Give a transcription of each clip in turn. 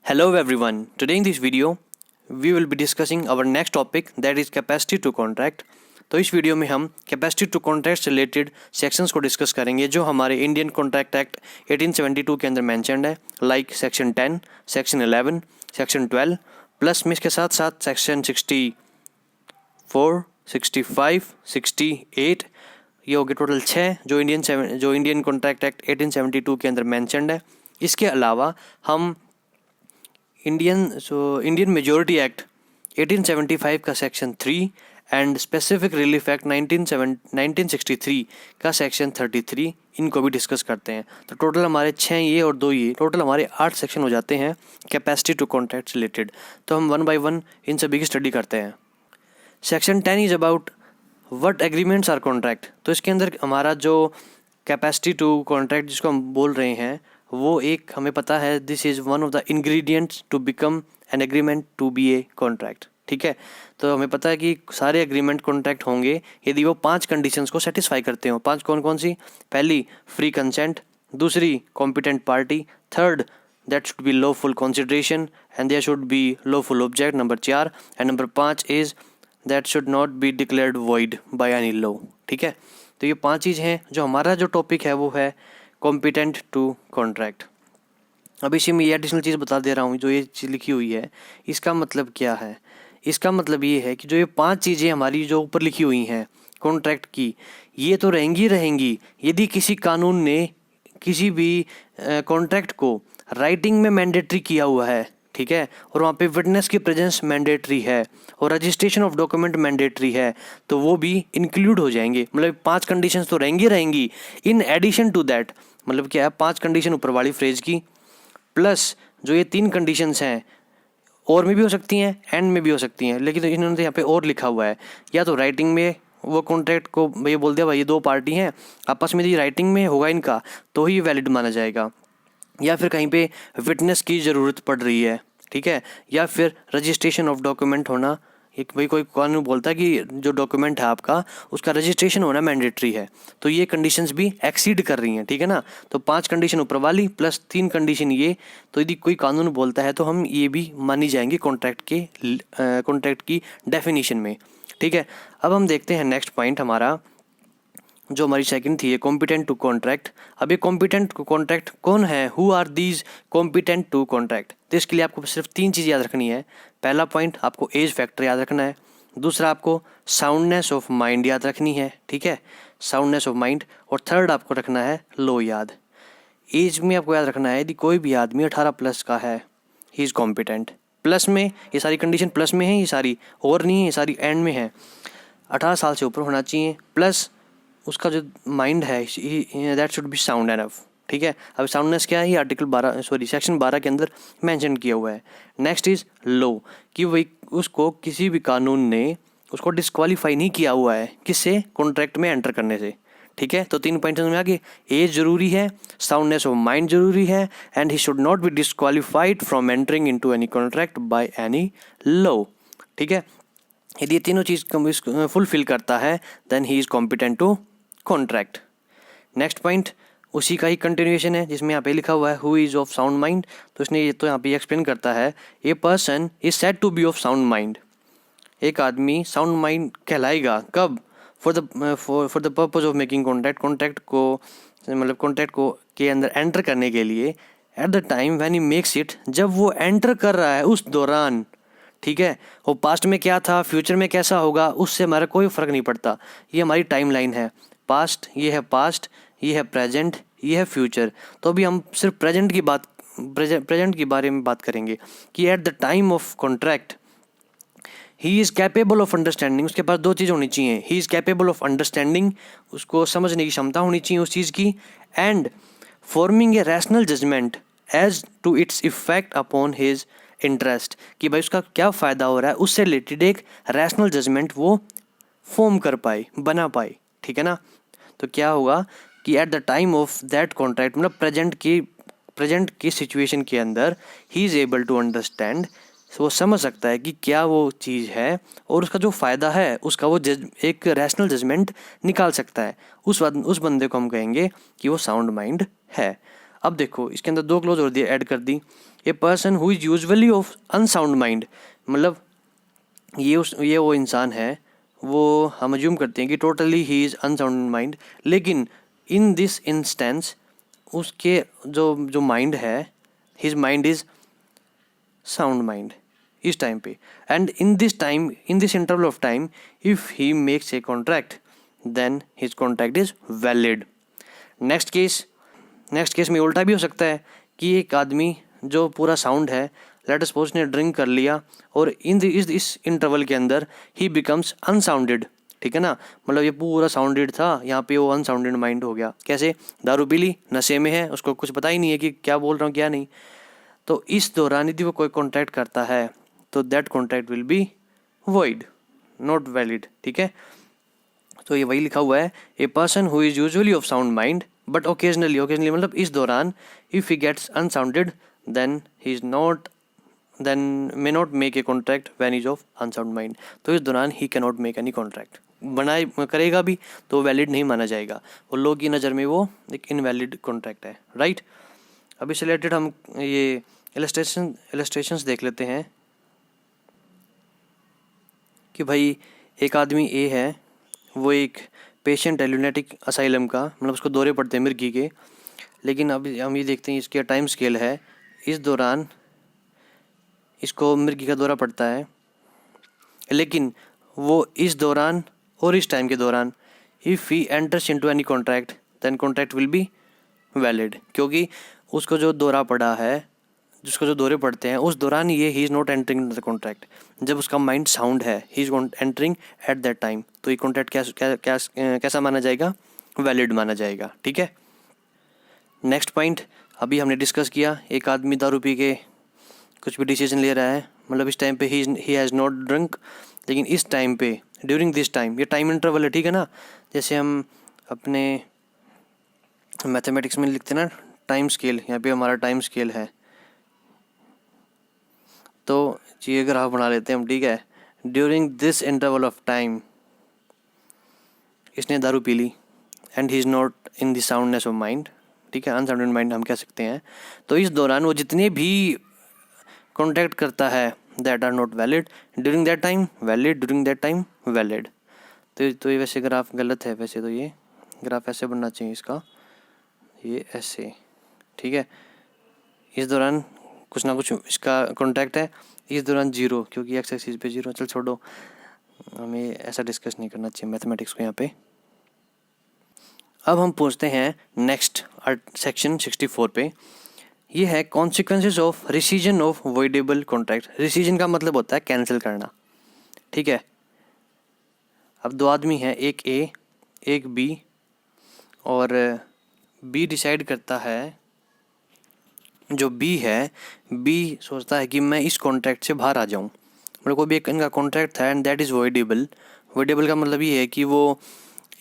Hello everyone. Today in this video we will be discussing our next topic that is capacity to contract. तो इस video में हम capacity to contract से related sections को discuss करेंगे जो हमारे इंडियन कॉन्ट्रैक्ट एक्ट 1872 के अंदर मेंशन्ड है, like section 10, section 11, section 12 plus में इसके साथ साथ सेक्शन 64, 65, 68 ये हो गए टोटल 6 जो इंडियन कॉन्ट्रैक्ट एक्ट 1872 के अंदर मेंशन्ड है। इसके अलावा हम इंडियन मेजॉरिटी एक्ट 1875 का section 3 and specific relief act 1963 का सेक्शन 33 इनको भी डिस्कस करते हैं। तो टोटल हमारे 6 ये और 2 ये टोटल हमारे 8 सेक्शन हो जाते हैं कैपेसिटी टू कॉन्ट्रैक्ट से रिलेटेड। तो हम 1 बाय 1 इन सभी की स्टडी करते हैं। Section 10 is about what agreements are contract. तो इसके अंदर हमारा जो कैपेसिटी टू कॉन्ट्रैक्ट जिसको हम बोल रहे हैं वो एक हमें पता है this is one of the ingredients to become an agreement to be a contract. ठीक है, तो हमें पता है कि सारे एग्रीमेंट कॉन्ट्रैक्ट होंगे यदि वो 5 कंडीशंस को सेटिस्फाई करते हो। 5 कौन कौन सी? पहली फ्री कंसेंट, दूसरी competent party, third that should be lawful consideration and there should be lawful object, number 4 and number 5 is that should not be declared void by any law. ठीक है, तो ये 5 चीज़ हैं जो हमारा जो टॉपिक है वो है कॉम्पिटेंट टू कॉन्ट्रैक्ट। अब इसी में ये एडिशनल चीज़ बता दे रहा हूँ, जो ये चीज़ लिखी हुई है इसका मतलब क्या है। इसका मतलब ये है कि जो ये 5 चीज़ें हमारी जो ऊपर लिखी हुई हैं कॉन्ट्रैक्ट की, ये तो रहेंगी यदि किसी कानून ने किसी भी कॉन्ट्रैक्ट को राइटिंग में मैंडेटरी किया हुआ है। ठीक है, और वहाँ पे विटनेस की प्रेजेंस मैंडेटरी है और रजिस्ट्रेशन ऑफ डॉक्यूमेंट मैंडेटरी है, तो वो भी इंक्लूड हो जाएंगे। मतलब 5 कंडीशंस तो रहेंगी इन एडिशन टू दैट। मतलब क्या है, 5 कंडीशन ऊपर वाली फ्रेज की प्लस जो ये 3 कंडीशंस हैं और में भी हो सकती हैं एंड में भी हो सकती हैं, लेकिन इन्होंने यहाँ पे और लिखा हुआ है। या तो राइटिंग में वो कॉन्ट्रैक्ट को ये बोल दिया भाई ये 2 पार्टी हैं आपस में, यदि राइटिंग में होगा इनका तो ही वैलिड माना जाएगा, या फिर कहीं पे विटनेस की ज़रूरत पड़ रही है। ठीक है, या फिर रजिस्ट्रेशन ऑफ डॉक्यूमेंट होना, एक भाई कोई कानून बोलता है कि जो डॉक्यूमेंट है आपका उसका रजिस्ट्रेशन होना मैंडेटरी है, तो ये कंडीशंस भी एक्सीड कर रही हैं। ठीक है ना, तो 5 कंडीशन ऊपर वाली प्लस 3 कंडीशन ये, तो यदि कोई कानून बोलता है तो हम ये भी मानी जाएंगी कॉन्ट्रैक्ट की डेफिनेशन में। ठीक है, अब हम देखते हैं नेक्स्ट पॉइंट हमारा जो हमारी सेकंड थी, कॉम्पिटेंट टू कॉन्ट्रैक्ट। अब ये कॉम्पिटेंट टू कॉन्ट्रैक्ट कौन है? Who are these competent to contract? तो इसके लिए आपको सिर्फ 3 चीज़ याद रखनी है। पहला पॉइंट आपको एज फैक्टर याद रखना है, दूसरा आपको साउंडनेस ऑफ माइंड याद रखनी है। ठीक है, साउंडनेस ऑफ माइंड, और थर्ड आपको रखना है लॉ याद। एज में आपको याद रखना है यदि कोई भी आदमी 18 प्लस का है ही इज़ कॉम्पिटेंट। प्लस में ये सारी कंडीशन प्लस में है, ये सारी और नहीं है, ये सारी एंड में है। 18 साल से ऊपर होना चाहिए, प्लस उसका जो माइंड है that should B sound enough. ठीक है, अब साउंडनेस क्या है, ये सेक्शन 12 के अंदर मेंशन किया हुआ है। नेक्स्ट इज लो, कि वही उसको किसी भी कानून ने उसको डिस्क्वालीफाई नहीं किया हुआ है किससे? कॉन्ट्रैक्ट में एंटर करने से। ठीक है, तो 3 पॉइंट में आगे एज जरूरी है, साउंडनेस ऑफ माइंड जरूरी है, and he should not be disqualified from entering into any contract by any law. ठीक है, यदि ये तीनों चीज़ फुलफिल करता है then he is competent to contract. Next point उसी का ही कंटिन्यूएशन है जिसमें यहाँ पे लिखा हुआ है who is of sound mind. तो इसने ये तो यहाँ पे एक्सप्लेन करता है a person is said to be of sound mind. एक आदमी साउंड माइंड कहलाएगा कब? For the purpose of making contract को मतलब कॉन्ट्रैक्ट को के अंदर एंटर करने के लिए eight the time when he makes it, जब वो एंटर कर रहा है उस दौरान। ठीक है, वो पास्ट में क्या था फ्यूचर में कैसा होगा उससे हमारा कोई फ़र्क नहीं पड़ता। ये हमारी टाइम लाइन है, पास्ट ये है पास्ट, ये है प्रेजेंट, ये है फ्यूचर। तो अभी हम सिर्फ प्रेजेंट के बारे में बात करेंगे कि at the time of contract he is capable of understanding. उसके पास 2 चीज़ होनी चाहिए, he is capable of understanding, उसको समझने की क्षमता होनी चाहिए उस चीज़ की, and forming a rational judgement as to its effect upon his interest, कि भाई उसका क्या फ़ायदा हो रहा है उससे रिलेटेड एक रैशनल जजमेंट वो फॉर्म कर पाए, बना पाए। ठीक है ना, तो क्या होगा कि at the time of that contract मतलब प्रेजेंट की सिचुएशन के अंदर he is able to understand, वो समझ सकता है कि क्या वो चीज़ है और उसका जो फ़ायदा है उसका वो एक रैशनल जजमेंट निकाल सकता है। उस बंदे को हम कहेंगे कि वो साउंड माइंड है। अब देखो इसके अंदर 2 क्लोज और दिए, ऐड कर दी। A person who is usually of unsound mind, मतलब ये वो इंसान है, वो हम अज्यूम करते हैं कि totally he is unsound mind, लेकिन इन दिस इंस्टेंस उसके जो माइंड है, his mind is sound mind इस टाइम पे। And in this interval of time if he makes a contract then his contract is valid. Next case में उल्टा भी हो सकता है कि एक आदमी जो पूरा साउंड है, लेट अस सपोज ने ड्रिंक कर लिया और इस इंटरवल के अंदर ही बिकम्स अनसाउंडेड, ठीक है ना, मतलब ये पूरा साउंडेड था, यहाँ पे वो अनसाउंडेड माइंड हो गया। कैसे? दारू पी ली, नशे में है, उसको कुछ पता ही नहीं है कि क्या बोल रहा हूँ क्या नहीं। तो इस दौरान यदि वो कोई कॉन्ट्रैक्ट करता है तो that contract will be void, not valid, ठीक है। तो ये वही लिखा हुआ है, a person who is usually of sound mind but occasionally मतलब इस दौरान if he gets unsounded then he is not then may not make a contract when is of unsound mind. तो इस दौरान he can not make any contract, बनाए करेगा भी तो वैलिड नहीं माना जाएगा, वो लोग की नज़र में वो एक इनवैलिड कॉन्ट्रैक्ट है, राइट। अब इससे रिलेटेड हम ये इलस्ट्रेशंस देख लेते हैं कि भाई एक आदमी ए है, वो एक पेशेंट है ल्यूनेटिक असाइलम का, मतलब उसको दौरे पड़ते हैं मिर्गी के, लेकिन अभी हम ये देखते हैं इसके टाइम स्केल है, इस दौरान इसको मिर्गी का दौरा पड़ता है, लेकिन वो इस दौरान और इस टाइम के दौरान if he enters into any contract then contract will be valid, क्योंकि उसको जो दौरा पड़ा है, जिसको जो दौरे पड़ते हैं उस दौरान ये ही is not entering the contract, जब उसका माइंड साउंड है, he is entering at that time, तो ये कॉन्ट्रैक्ट कैसा माना जाएगा? वैलिड माना जाएगा, ठीक है। नेक्स्ट पॉइंट अभी हमने डिस्कस किया, एक आदमी दारू पी के कुछ भी डिसीजन ले रहा है, मतलब इस टाइम पे ही हैज़ नॉट ड्रंक, लेकिन इस टाइम पे ड्यूरिंग दिस टाइम, ये टाइम इंटरवल है, ठीक है ना। जैसे हम अपने मैथमेटिक्स में लिखते हैं ना टाइम स्केल, यहाँ पे हमारा टाइम स्केल है, तो ये ग्राफ बना लेते हैं हम, ठीक है। During this interval of time इसने दारू पी ली and he is not in the soundness of mind, ठीक है, अनसाउंडेड माइंड हम कह सकते हैं। तो इस दौरान वो जितने भी कॉन्टैक्ट करता है that are not valid, during that time valid, during that time valid. तो ये वैसे ग्राफ गलत है, वैसे तो ये ग्राफ ऐसे बनना चाहिए इसका, ये ऐसे, ठीक है। इस दौरान कुछ ना कुछ इसका कॉन्टैक्ट है, इस दौरान 0, क्योंकि एक्स एक्सिस पे 0, चल छोड़ो, हमें ऐसा डिस्कस नहीं करना चाहिए मैथमेटिक्स को यहाँ पे। अब हम पहुँचते हैं नेक्स्ट सेक्शन 64 पे, ये है consequences of rescission of voidable contract. Rescission का मतलब होता है कैंसिल करना, ठीक है। अब 2 आदमी हैं, एक ए एक बी, और बी डिसाइड करता है, जो बी है, बी सोचता है कि मैं इस कॉन्ट्रैक्ट से बाहर आ जाऊं, मतलब कोई भी एक इनका कॉन्ट्रैक्ट था and that is voidable. Voidable का मतलब ये है कि वो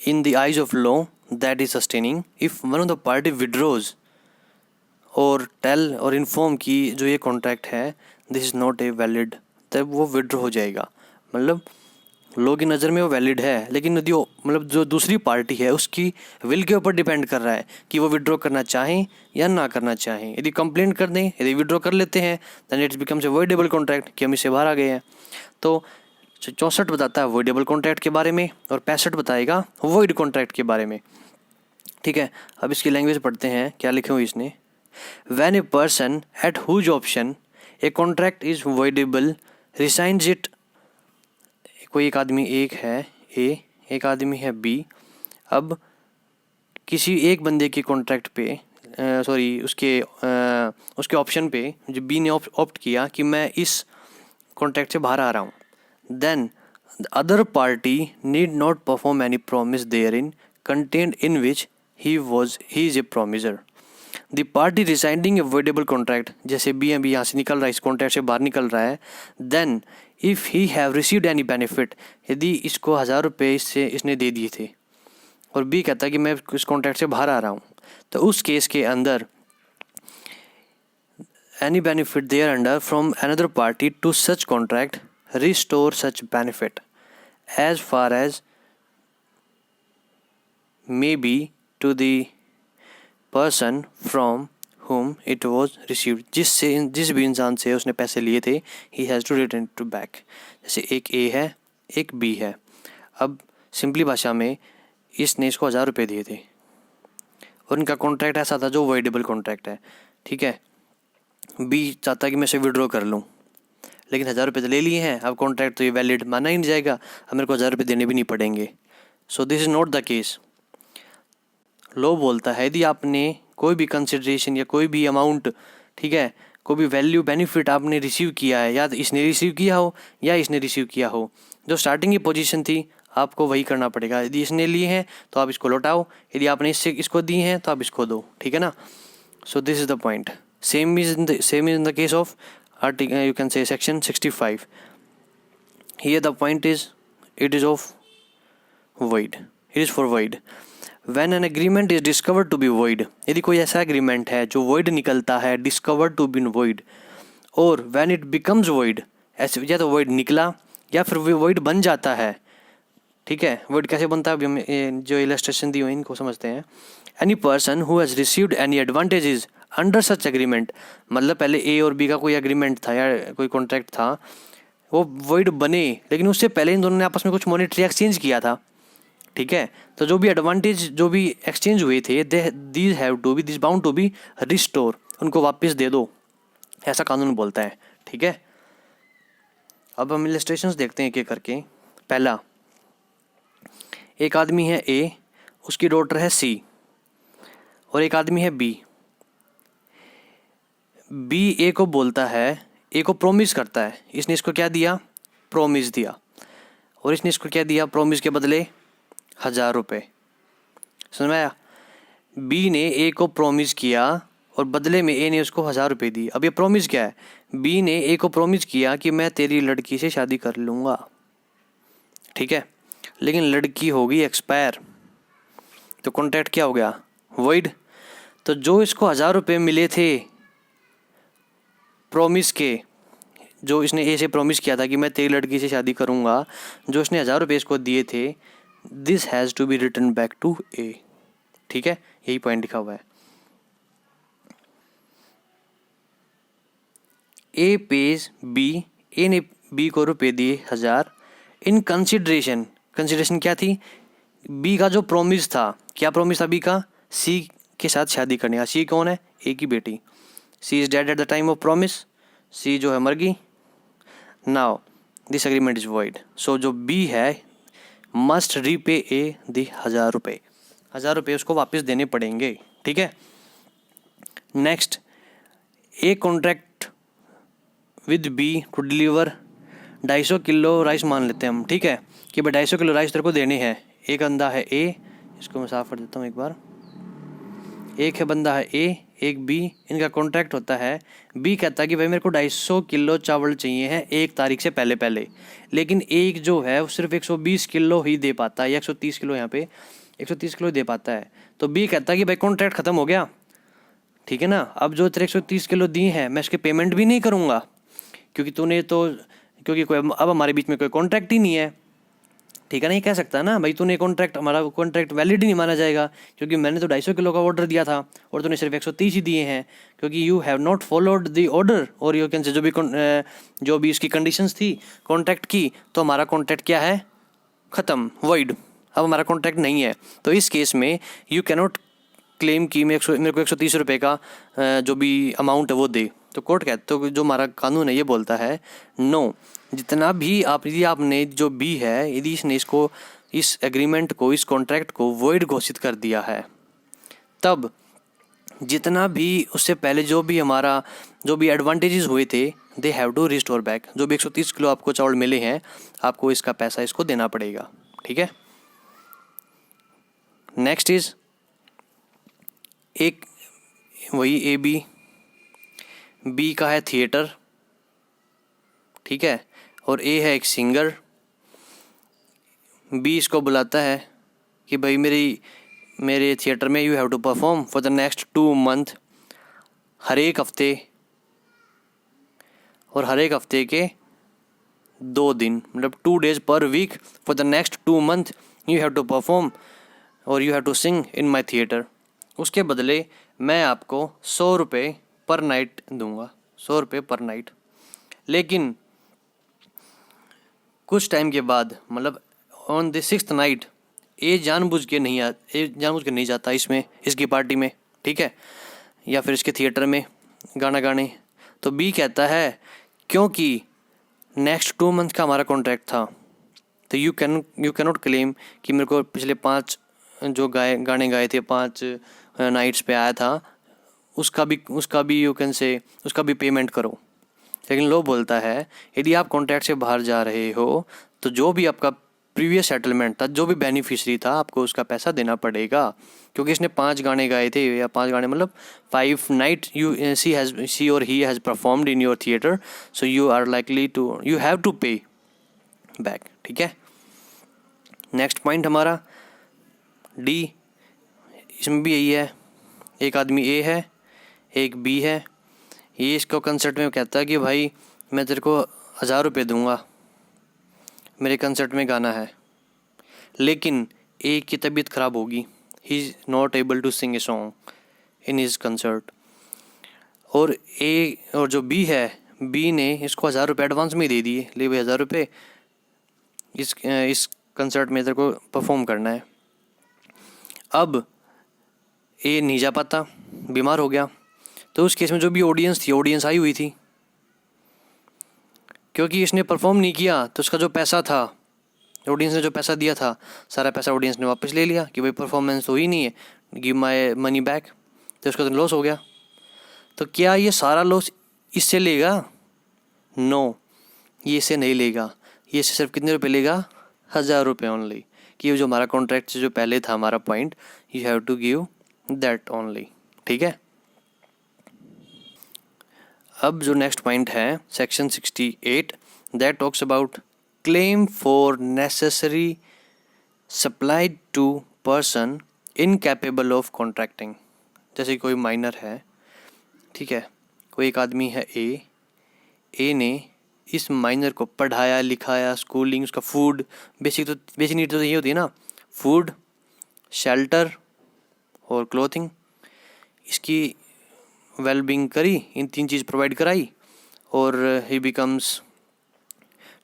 in the eyes of law that is sustaining if one of the party withdraws और टेल और इन्फॉर्म कि जो ये कॉन्ट्रैक्ट है this is not a valid, तब वो विड्रॉ हो जाएगा, मतलब लोगों की नज़र में वो वैलिड है, लेकिन यदि मतलब जो दूसरी पार्टी है उसकी विल के ऊपर डिपेंड कर रहा है कि वो विड्रॉ करना चाहें या ना करना चाहें। यदि कंप्लेंट कर दें, यदि विड्रॉ कर लेते हैं then it's becomes a voidable contract, कि हम इससे बाहर आ गए हैं। तो 64 बताता है वॉइडेबल कॉन्ट्रैक्ट के बारे में और 65 बताएगा वॉइड कॉन्ट्रैक्ट के बारे में, ठीक है। अब इसकी लैंग्वेज पढ़ते हैं, क्या लिखे हुए इसने। When a person at whose option a contract is voidable resigns it, कोई एक आदमी एक है ए, एक आदमी है बी, अब किसी एक बंदे के कॉन्ट्रैक्ट पे उसके ऑप्शन पे जो बी ने ऑप्ट किया कि मैं इस कॉन्ट्रैक्ट से बाहर आ रहा हूँ, then the other party need not perform any promise therein content in which he is a promisor. The party rescinding a voidable contract, जैसे बी अभी यहाँ से निकल रहा है, इस कॉन्ट्रैक्ट से बाहर निकल रहा है, then if he have received any benefit, यदि इसको 1000 रुपये इससे इसने दे दिए थे और बी कहता है कि मैं इस कॉन्ट्रैक्ट से बाहर आ रहा हूँ, तो उस केस के अंदर any benefit thereunder from another party to such contract restore such benefit as far as may be to the person from whom it was received, जिस भी इंसान से उसने पैसे लिए थे, he has to return to back। जैसे एक A है, एक B है। अब सिंपली भाषा में इसने इसको 1000 रुपये दिए थे और इनका कॉन्ट्रैक्ट ऐसा था जो वॉइडेबल कॉन्ट्रैक्ट है, ठीक है। B चाहता है कि मैं इसे विड्रॉ कर लूँ, लेकिन 1000 रुपये तो ले लिए हैं, अब कॉन्ट्रैक्ट तो ये वैलिड माना ही नहीं जाएगा, अब मेरे को 1000 रुपये देने भी नहीं पड़ेंगे। So this is not the case. Law बोलता है यदि आपने कोई भी कंसिडरेशन या कोई भी अमाउंट, ठीक है, कोई भी वैल्यू बेनिफिट आपने रिसीव किया है, या इसने रिसीव किया हो या इसने रिसीव किया हो, जो स्टार्टिंग की पोजीशन थी आपको वही करना पड़ेगा। यदि इसने लिए हैं तो आप इसको लौटाओ, यदि आपने इसको दी हैं तो आप इसको दो, ठीक है ना। So this is the point. Same is in the case of article, you can say section 65। Here the point is it is of void, it is for void। When an agreement is discovered to be void, यदि कोई ऐसा agreement है जो void निकलता है, discovered to be void, और when it becomes void, ऐसे या तो void निकला या फिर void बन जाता है, ठीक है। void कैसे बनता है, अभी हम जो इलस्ट्रेशन दी हुई इनको समझते हैं। Any person who has received any advantages under such agreement, मतलब पहले A और B का कोई एग्रीमेंट था या कोई कॉन्ट्रैक्ट था, वो void बने, लेकिन उससे पहले इन दोनों ने आपस में कुछ मॉनेटरी एक्सचेंज किया था, ठीक है। तो जो भी एडवांटेज जो भी एक्सचेंज हुए थे, this bound to be restore, उनको वापस दे दो, ऐसा कानून बोलता है, ठीक है। अब हम इलस्ट्रेशंस देखते हैं एक एक करके। पहला, एक आदमी है ए, उसकी डॉटर है सी, और एक आदमी है बी। बी ए को बोलता है, ए को प्रोमिस करता है, इसने इसको क्या दिया, प्रोमिस दिया, और इसने इसको क्या दिया, प्रोमिस के बदले 1000 रुपये। समझ में आया। बी ने ए को प्रोमिस किया और बदले में ए ने उसको 1000 रुपये दी। अब ये प्रोमिस क्या है, बी ने ए को प्रोमिस किया कि मैं तेरी लड़की से शादी कर लूँगा, ठीक है, लेकिन लड़की हो गई एक्सपायर, तो कॉन्ट्रैक्ट क्या हो गया, वॉइड। तो जो इसको 1000 रुपये मिले थे प्रोमिस के, जो इसने ए से प्रोमिस किया था कि मैं तेरी लड़की से शादी करूँगा, जो इसने 1000 रुपये इसको दिए थे, this has to be return back to A, ठीक है, यही पॉइंट लिखा हुआ है। ए पेज बी, ए ने बी को रुपए दिए 1000 इन कंसिडरेशन। कंसिडरेशन क्या थी, बी का जो प्रोमिस था, क्या प्रोमिस था बी का, सी के साथ शादी करने का। सी कौन है, ए की बेटी। She is dead at the time of promise, she जो है मर गई। Now this agreement is void. So जो बी है मस्ट रीपे ए दी 1000 रुपये, 1000 रुपये उसको वापस देने पड़ेंगे, ठीक है। Next, a contract with B to deliver 250 kilo rice मान लेते हैं हम, ठीक है, कि भाई 250 किलो राइस तेरे को देने हैं। एक बंदा है ए, इसको मैं साफ कर देता हूँ एक बार। एक है बंदा है ए, एक बी, इनका कॉन्ट्रैक्ट होता है। बी कहता है कि भाई मेरे को 250 किलो चावल चाहिए हैं 1 तारीख से पहले पहले, लेकिन एक जो है वो सिर्फ 120 किलो ही दे पाता है, या 130 किलो, यहाँ पे 130 किलो दे पाता है। तो बी कहता है कि भाई कॉन्ट्रैक्ट ख़त्म हो गया, ठीक है ना। अब जो तेरे 130 किलो दिए हैं मैं इसके पेमेंट भी नहीं करूँगा, क्योंकि कोई अब हमारे बीच में कोई कॉन्ट्रैक्ट ही नहीं है, ठीक है ना। ये कह सकता है ना भाई तूने कॉन्ट्रैक्ट, हमारा कॉन्ट्रैक्ट वैलिड ही नहीं माना जाएगा, क्योंकि मैंने तो 250 किलो का ऑर्डर दिया था और तूने सिर्फ 130 ही दिए हैं, क्योंकि you have not followed the order, और यू कैन से जो भी इसकी कंडीशंस थी कॉन्ट्रैक्ट की, तो हमारा कॉन्ट्रैक्ट क्या है, ख़त्म, वॉइड, अब हमारा कॉन्ट्रैक्ट नहीं है। तो इस केस में यू कैनॉट क्लेम कि मेरे को 130 रुपये का जो भी अमाउंट है वो दे। तो कोर्ट कहते, तो जो हमारा कानून है ये बोलता है नो, जितना भी यदि आपने जो भी है, यदि इसने इसको, इस एग्रीमेंट को, इस कॉन्ट्रैक्ट को वॉइड घोषित कर दिया है, तब जितना भी उससे पहले जो भी एडवांटेजेस हुए थे, they have to restore back. जो भी 130 किलो आपको चावल मिले हैं, आपको इसका पैसा इसको देना पड़ेगा, ठीक है। नेक्स्ट इज एक वही ए बी का है थिएटर, ठीक है, और ए है एक सिंगर। बी इसको बुलाता है कि भाई मेरे थिएटर में you have to perform for the next 2 month, हर एक हफ्ते, और हर एक हफ्ते के 2 दिन, मतलब 2 days पर week for the next 2 month you have to perform और you have to sing in my theatre. उसके बदले मैं आपको 100 रुपये पर नाइट दूंगा, 100 रुपये पर नाइट। लेकिन कुछ टाइम के बाद, मतलब ऑन द 6th नाइट, ये जानबूझ के नहीं जाता इसमें, इसकी पार्टी में, ठीक है, या फिर इसके थिएटर में गाना गाने। तो बी कहता है क्योंकि नेक्स्ट 2 मंथ का हमारा कॉन्ट्रैक्ट था, तो यू कैन नॉट क्लेम कि मेरे को पिछले 5 जो गाने गाए थे, 5 नाइट्स पे आया था, उसका भी यू कैन से उसका भी पेमेंट करो। लेकिन लॉ बोलता है यदि आप कॉन्ट्रैक्ट से बाहर जा रहे हो तो जो भी आपका प्रीवियस सेटलमेंट था, जो भी बेनिफिशरी था, आपको उसका पैसा देना पड़ेगा, क्योंकि इसने 5 गाने गाए थे, या 5 गाने मतलब 5 नाइट शी और he has performed in your theatre, so you have to pay back, ठीक है। नेक्स्ट पॉइंट हमारा डी, इसमें भी यही है, एक आदमी ए है, एक बी है। ये इसको कंसर्ट में कहता है कि भाई मैं तेरे को 1000 रुपये दूंगा, मेरे कंसर्ट में गाना है, लेकिन ए की तबीयत ख़राब होगी, he is not able to sing a song in his concert. और जो बी है, बी ने इसको 1000 रुपये एडवांस में दे दिए, ले भाई 1000 रुपये, इस कंसर्ट में तेरे को परफॉर्म करना है। अब ए नहीं जा पाता, बीमार हो गया, तो उस केस में जो भी ऑडियंस आई हुई थी, क्योंकि इसने परफॉर्म नहीं किया तो उसका जो पैसा था, ऑडियंस ने जो पैसा दिया था, सारा पैसा ऑडियंस ने वापस ले लिया कि भाई परफॉर्मेंस तो ही नहीं है, गिव माय मनी बैक, तो उसका तो लॉस हो गया। तो क्या ये सारा लॉस इससे लेगा? नो, ये इससे नहीं लेगा, ये इससे सिर्फ कितने रुपए लेगा? 1000 रुपये ओनली, कि ये जो हमारा कॉन्ट्रैक्ट से जो पहले था हमारा point, you have to give that only, ठीक है। अब जो नेक्स्ट पॉइंट है section 68, that talks about claim for necessary supplied to person incapable of contracting. जैसे कोई माइनर है, ठीक है, कोई एक आदमी है ए ने इस माइनर को पढ़ाया, लिखाया, स्कूलिंग, उसका फूड, बेसिक नीड तो ये होती है ना, फूड, शेल्टर और क्लोथिंग, इसकी वेलबींग करी, इन 3 चीज़ प्रोवाइड कराई, और ही बिकम्स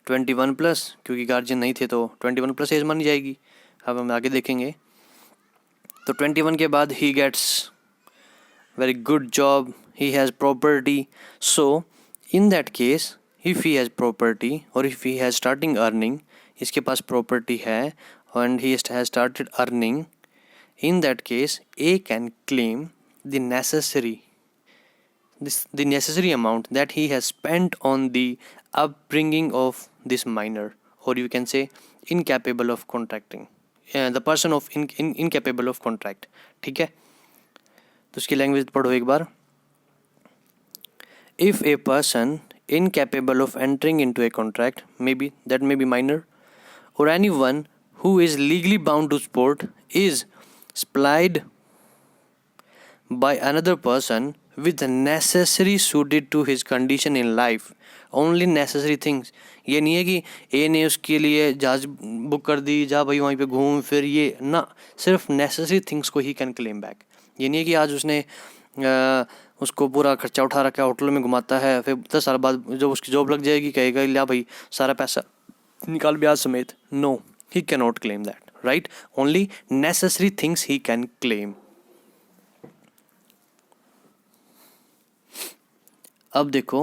21+, क्योंकि गार्जियन नहीं थे तो 21+ एज मानी जाएगी, अब हम आगे देखेंगे। तो 21 के बाद he gets very good job, he has property, so in that case if he has property और if he has starting earning, इसके पास प्रॉपर्टी है and he has started earning, in that case A can claim the necessary amount that he has spent on the upbringing of this minor, or you can say incapable of contracting, the person of incapable of contract, ठीक है। तो उसकी language पढ़ो एक बार। If a person incapable of entering into a contract, maybe that may be minor, or anyone who is legally bound to support is supplied by another person with the necessary suited to his condition in life, only necessary things। ये नहीं है कि ए ने उसके लिए जहाज book कर दी, जा भाई वहीं पे घूम फिर, ये ना, सिर्फ नेसेसरी थिंग्स को ही कैन क्लेम बैक। ये नहीं है कि आज उसने उसको पूरा खर्चा उठा रखा है, होटल में घुमाता है, फिर 10 साल बाद जब उसकी जॉब लग जाएगी कहेगा लिया भाई सारा पैसा निकाल ब्याज समेत। No, he can not claim that, right? Only necessary things he can claim. अब देखो,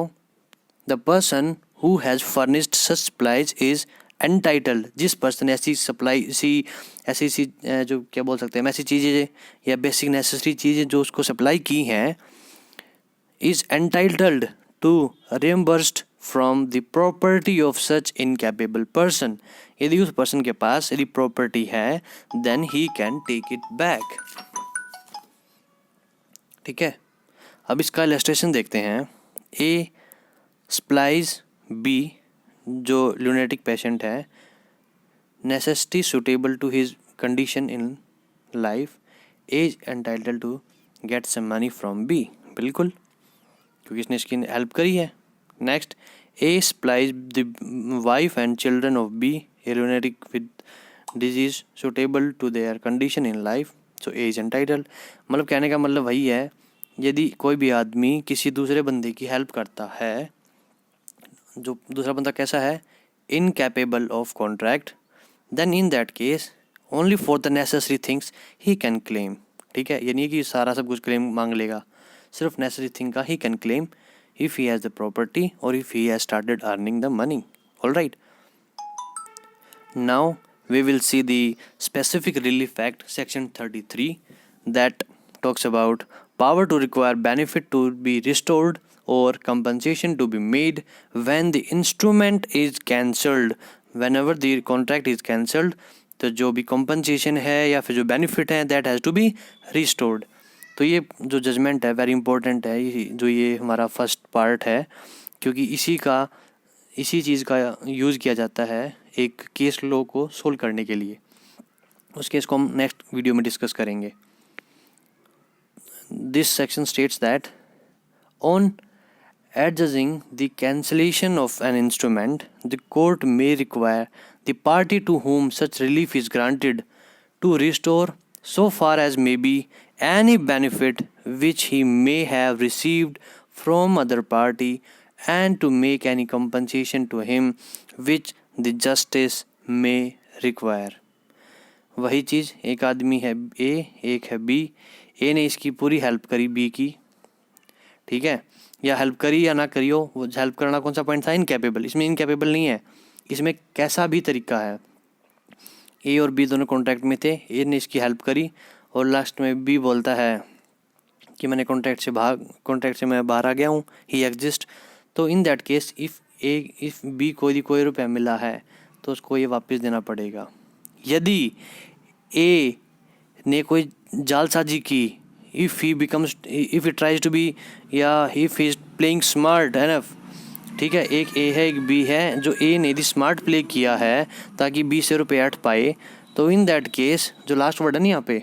the person who has furnished such supplies is entitled, जिस पर्सन ऐसी सप्लाई ऐसी जो क्या बोल सकते हैं, ऐसी चीज़ें या बेसिक नेसेसरी चीज़ें जो उसको सप्लाई की हैं, is entitled to reimbursed from the property of such incapable person। यदि उस पर्सन के पास यदि प्रॉपर्टी है then he can take it back, ठीक है। अब इसका इलस्ट्रेशन देखते हैं। ए सप्लाइज बी, जो ल्यूनेटिक पेशेंट है, necessity suitable to his condition in life, is entitled to get some money from B, बिल्कुल, क्योंकि इसने इसकी हेल्प करी है। Next, A supplies the wife and children of B, a lunatic with disease suitable to their condition in life, so A is entitled. मतलब कहने का मतलब वही है, यदि कोई भी आदमी किसी दूसरे बंदे की हेल्प करता है, जो दूसरा बंदा कैसा है, incapable of contract, then in that case only for the necessary things he can claim. ठीक है, ये नहीं कि सारा सब कुछ क्लेम मांग लेगा, सिर्फ नेसेसरी थिंग का he can claim if he has the property और if he has started earning the money. All right, now we will see the specific relief act section 33 that talks about power to require benefit to be restored or compensation to be made when the instrument is cancelled। whenever the contract is cancelled, तो जो भी compensation है या फिर जो benefit है that has to be restored। तो ये जो जजमेंट है वेरी इंपॉर्टेंट है, जो ये हमारा फर्स्ट पार्ट है, क्योंकि इसी चीज़ का यूज़ किया जाता है एक केस लॉ को सोल्व करने के लिए। उस केस को हम नेक्स्ट वीडियो में डिस्कस करेंगे। This section states that on adjusting the cancellation of an instrument the court may require the party to whom such relief is granted to restore so far as may be any benefit which he may have received from other party and to make any compensation to him which the justice may require। वही चीज़, एक आदमी है ए, एक है B, ए ने इसकी पूरी help करी बी की, ठीक है, या हेल्प करी या ना करी हो, वो हेल्प करना कौन सा पॉइंट था, इनकैपेबल। इसमें इनकैपेबल नहीं है, इसमें कैसा भी तरीका है। ए और बी दोनों कॉन्ट्रैक्ट में थे, ए ने इसकी हेल्प करी और लास्ट में बी बोलता है कि मैंने कॉन्ट्रैक्ट से मैं बाहर आ गया हूँ, ही एग्जिस्ट। तो in that case if B कोई रुपया मिला है तो उसको ये वापस देना पड़ेगा। यदि ए ने कोई जालसाजी की, if he tries to be, या if he is playing smart enough, ठीक है, एक ए है एक बी है, जो ए ने यदि स्मार्ट प्ले किया है ताकि बी से रुपये हट पाए, तो इन दैट केस जो लास्ट वर्ड है ना यहाँ पे,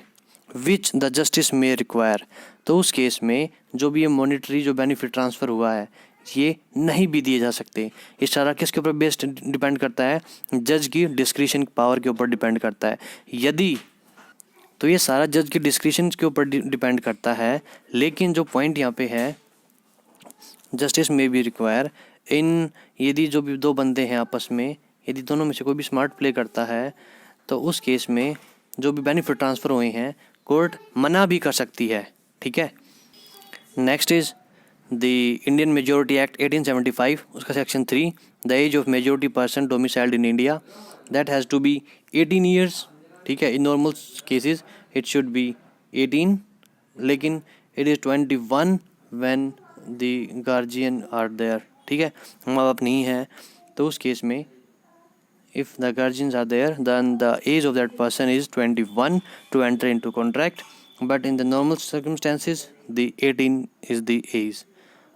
which the justice may require, तो उस केस में जो भी ये मॉनिटरी जो बेनिफिट ट्रांसफ़र हुआ है ये नहीं भी दिए जा सकते। ये सारा किसके ऊपर बेस्ड डिपेंड करता है, जज की डिस्क्रिशन पावर के ऊपर डिपेंड करता है। यदि तो ये सारा जज की डिस्क्रिशन के ऊपर डिपेंड करता है, लेकिन जो पॉइंट यहाँ पे है, जस्टिस में भी रिक्वायर इन, यदि जो भी दो बंदे हैं आपस में, यदि दोनों में से कोई भी स्मार्ट प्ले करता है तो उस केस में जो भी बेनिफिट ट्रांसफ़र हुए हैं कोर्ट मना भी कर सकती है। ठीक है, next is the Indian majority act 1875, उसका section 3, the age of majority person domiciled in India that has to be 18 years. ठीक है, in normal cases it should be 18, लेकिन it is 21 when the guardian are there. ठीक है, माँ बाप नहीं है तो उस केस में if the guardians are there then the age of that person is 21 to enter into contract, but in the normal circumstances the 18 is the age।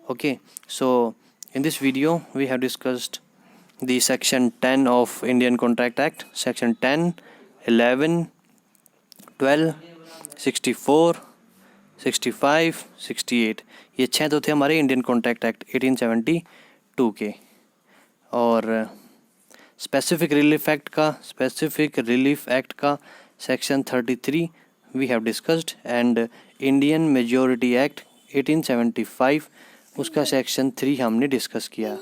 Okay, so in this video we have discussed the section 10 of Indian Contract Act, section 10, 11, 12, 64, 65, 68। ये 6 तो थे हमारे Indian contract act 1872 के। और specific relief act का section 33 we have discussed, and Indian majority act 1875 उसका section 3 हमने discuss किया।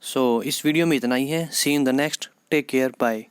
सो इस वीडियो में इतना ही है। See in the next, take care, bye.